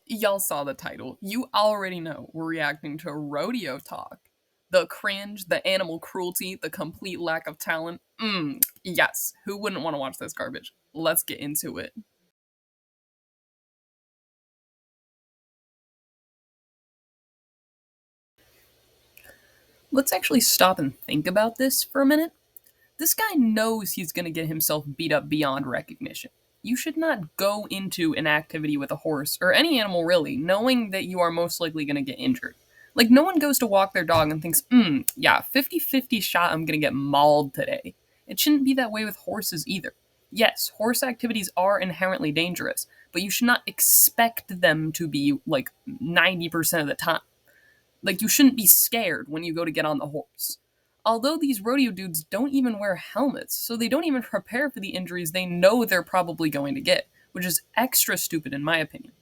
Y'all saw the title. You already know we're reacting to rodeo talk. The cringe, the animal cruelty, the complete lack of talent. Yes. Who wouldn't want to watch this garbage? Let's get into it. Let's actually stop and think about this for a minute. This guy knows he's going to get himself beat up beyond recognition. You should not go into an activity with a horse, or any animal really, knowing that you are most likely going to get injured. Like, no one goes to walk their dog and thinks, yeah, 50-50 shot I'm going to get mauled today. It shouldn't be that way with horses either. Yes, horse activities are inherently dangerous, but you should not expect them to be like 90% of the time. Like, you shouldn't be scared when you go to get on the horse. Although these rodeo dudes don't even wear helmets, so they don't even prepare for the injuries they know they're probably going to get, which is extra stupid in my opinion.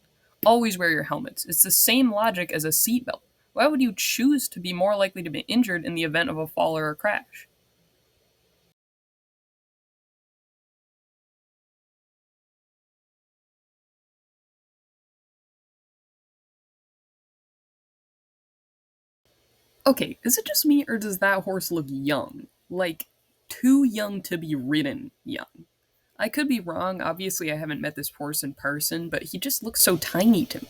Always wear your helmets. It's the same logic as a seatbelt. Why would you choose to be more likely to be injured in the event of a fall or a crash? Okay, is it just me or does that horse look young? Like, too young to be ridden young. I could be wrong, obviously I haven't met this horse in person, but he just looks so tiny to me.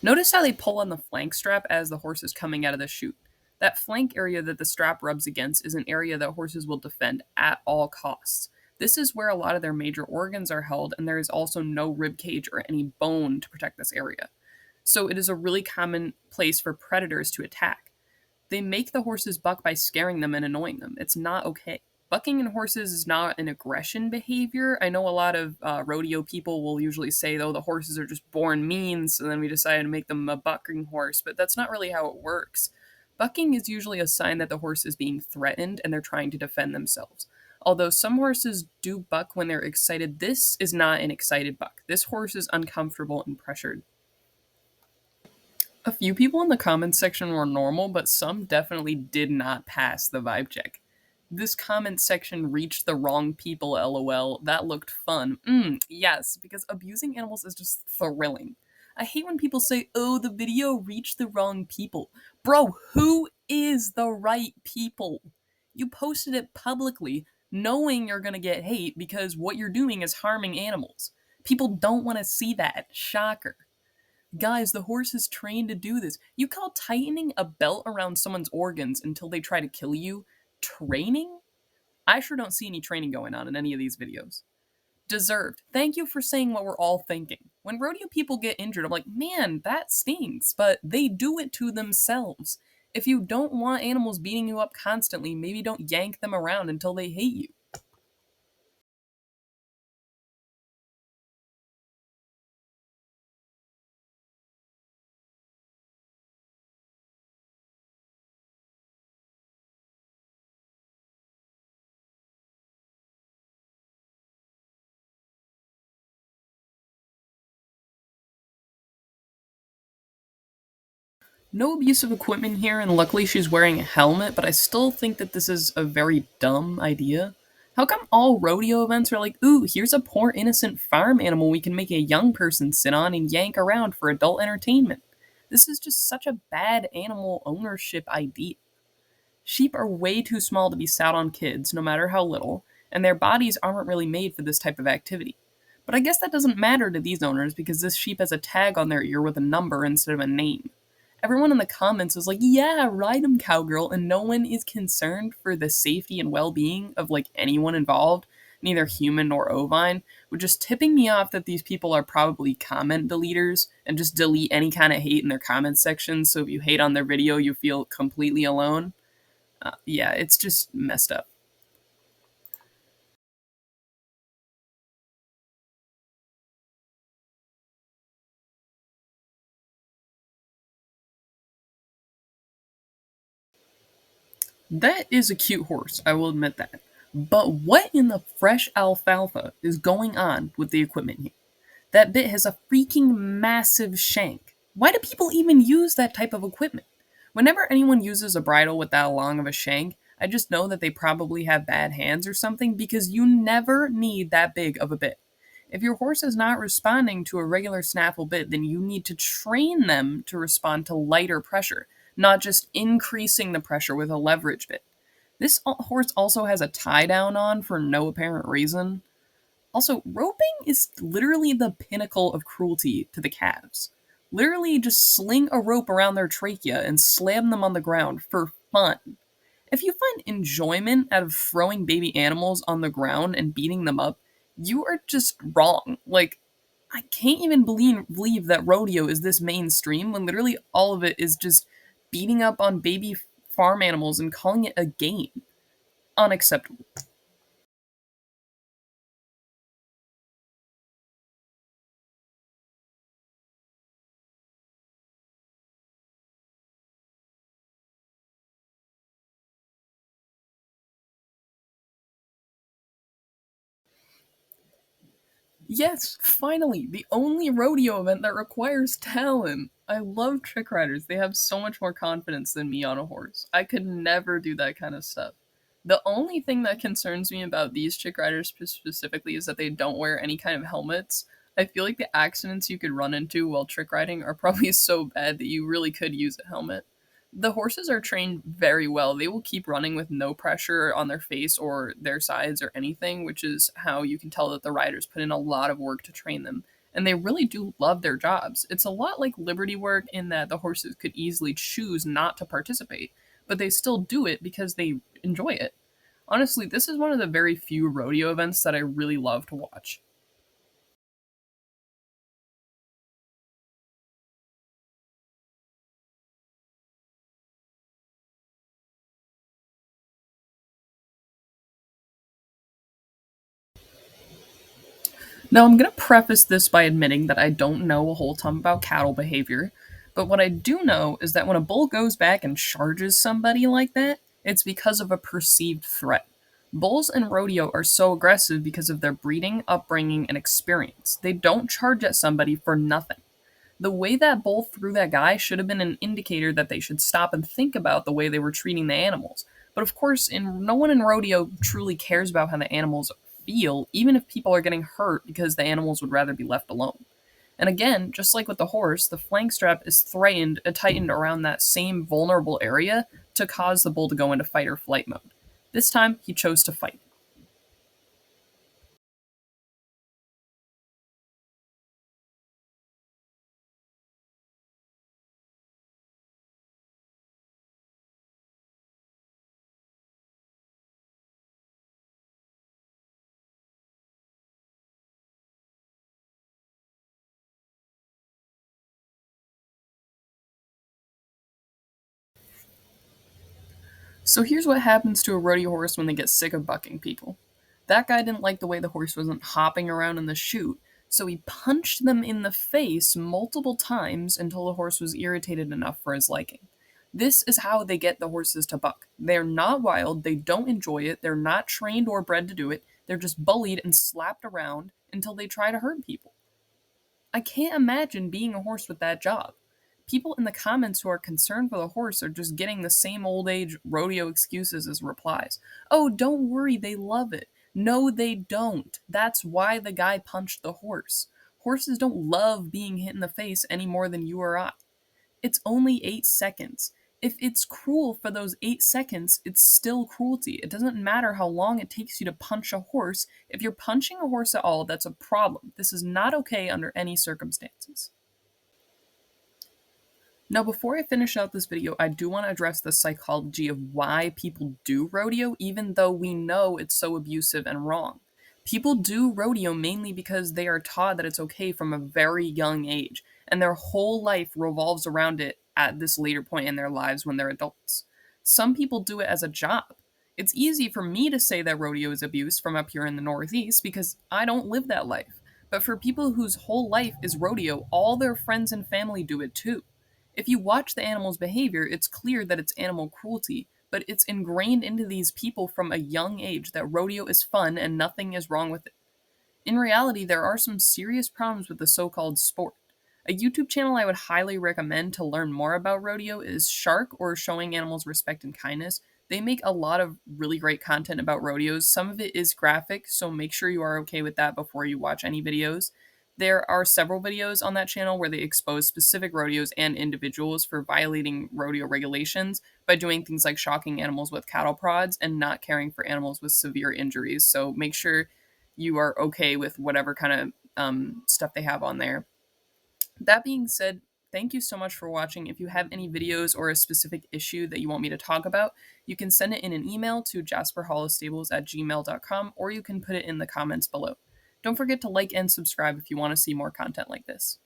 Notice how they pull on the flank strap as the horse is coming out of the chute. That flank area that the strap rubs against is an area that horses will defend at all costs. This is where a lot of their major organs are held, and there is also no rib cage or any bone to protect this area. So it is a really common place for predators to attack. They make the horses buck by scaring them and annoying them. It's not okay. Bucking in horses is not an aggression behavior. I know a lot of rodeo people will usually say, though, the horses are just born mean, so then we decided to make them a bucking horse, but that's not really how it works. Bucking is usually a sign that the horse is being threatened and they're trying to defend themselves. Although some horses do buck when they're excited, this is not an excited buck. This horse is uncomfortable and pressured. A few people in the comments section were normal, but some definitely did not pass the vibe check. This comment section reached the wrong people, lol. That looked fun. Yes, because abusing animals is just thrilling. I hate when people say, oh, the video reached the wrong people. Bro, who is the right people? You posted it publicly knowing you're gonna get hate because what you're doing is harming animals. People don't want to see that. Shocker. Guys, the horse is trained to do this. You call tightening a belt around someone's organs until they try to kill you training? I sure don't see any training going on in any of these videos. Deserved. Thank you for saying what we're all thinking. When rodeo people get injured, I'm like, man, that stinks, but they do it to themselves. If you don't want animals beating you up constantly, maybe don't yank them around until they hate you. No abusive equipment here, and luckily she's wearing a helmet, but I still think that this is a very dumb idea. How come all rodeo events are like, ooh, here's a poor innocent farm animal we can make a young person sit on and yank around for adult entertainment? This is just such a bad animal ownership idea. Sheep are way too small to be sat on kids, no matter how little, and their bodies aren't really made for this type of activity. But I guess that doesn't matter to these owners because this sheep has a tag on their ear with a number instead of a name. Everyone in the comments is like, yeah, ride 'em, cowgirl, and no one is concerned for the safety and well being of like anyone involved, neither human nor ovine, which is tipping me off that these people are probably comment deleters and just delete any kind of hate in their comment section. So if you hate on their video, you feel completely alone. Yeah, it's just messed up. That is a cute horse, I will admit that. But what in the fresh alfalfa is going on with the equipment here? That bit has a freaking massive shank. Why do people even use that type of equipment? Whenever anyone uses a bridle with that long of a shank, I just know that they probably have bad hands or something because you never need that big of a bit. If your horse is not responding to a regular snaffle bit, then you need to train them to respond to lighter pressure, not just increasing the pressure with a leverage bit. This horse also has a tie down on for no apparent reason. Also, roping is literally the pinnacle of cruelty to the calves. Literally, just sling a rope around their trachea and slam them on the ground for fun. If you find enjoyment out of throwing baby animals on the ground and beating them up, you are just wrong. Like, I can't even believe that rodeo is this mainstream when literally all of it is just beating up on baby farm animals and calling it a game. Unacceptable. Yes, finally, the only rodeo event that requires talent. I love trick riders. They have so much more confidence than me on a horse. I could never do that kind of stuff. The only thing that concerns me about these trick riders specifically is that they don't wear any kind of helmets. I feel like the accidents you could run into while trick riding are probably so bad that you really could use a helmet. The horses are trained very well. They will keep running with no pressure on their face or their sides or anything, which is how you can tell that the riders put in a lot of work to train them. And they really do love their jobs. It's a lot like Liberty work in that the horses could easily choose not to participate, but they still do it because they enjoy it. Honestly, this is one of the very few rodeo events that I really love to watch. Now, I'm going to preface this by admitting that I don't know a whole ton about cattle behavior, but what I do know is that when a bull goes back and charges somebody like that, it's because of a perceived threat. Bulls in rodeo are so aggressive because of their breeding, upbringing, and experience. They don't charge at somebody for nothing. The way that bull threw that guy should have been an indicator that they should stop and think about the way they were treating the animals. But of course, no one in rodeo truly cares about how the animals feel, even if people are getting hurt because the animals would rather be left alone. And again, just like with the horse, the flank strap is tightened around that same vulnerable area to cause the bull to go into fight or flight mode. This time, he chose to fight. So here's what happens to a rodeo horse when they get sick of bucking people. That guy didn't like the way the horse wasn't hopping around in the chute, so he punched them in the face multiple times until the horse was irritated enough for his liking. This is how they get the horses to buck. They're not wild, they don't enjoy it, they're not trained or bred to do it, they're just bullied and slapped around until they try to hurt people. I can't imagine being a horse with that job. People in the comments who are concerned for the horse are just getting the same old age rodeo excuses as replies. Oh, don't worry, they love it. No, they don't. That's why the guy punched the horse. Horses don't love being hit in the face any more than you or I. It's only 8 seconds. If it's cruel for those 8 seconds, it's still cruelty. It doesn't matter how long it takes you to punch a horse. If you're punching a horse at all, that's a problem. This is not okay under any circumstances. Now, before I finish out this video, I do want to address the psychology of why people do rodeo, even though we know it's so abusive and wrong. People do rodeo mainly because they are taught that it's okay from a very young age, and their whole life revolves around it at this later point in their lives when they're adults. Some people do it as a job. It's easy for me to say that rodeo is abuse from up here in the Northeast because I don't live that life. But for people whose whole life is rodeo, all their friends and family do it too. If you watch the animal's behavior, it's clear that it's animal cruelty, but it's ingrained into these people from a young age that rodeo is fun and nothing is wrong with it. In reality, there are some serious problems with the so called sport. A YouTube channel I would highly recommend to learn more about rodeo is Shark or Showing Animals Respect and Kindness. They make a lot of really great content about rodeos. Some of it is graphic, so make sure you are okay with that before you watch any videos. There are several videos on that channel where they expose specific rodeos and individuals for violating rodeo regulations by doing things like shocking animals with cattle prods and not caring for animals with severe injuries. So make sure you are okay with whatever kind of stuff they have on there. That being said, thank you so much for watching. If you have any videos or a specific issue that you want me to talk about, you can send it in an email to jasperhollistables@gmail.com or you can put it in the comments below. Don't forget to like and subscribe if you want to see more content like this.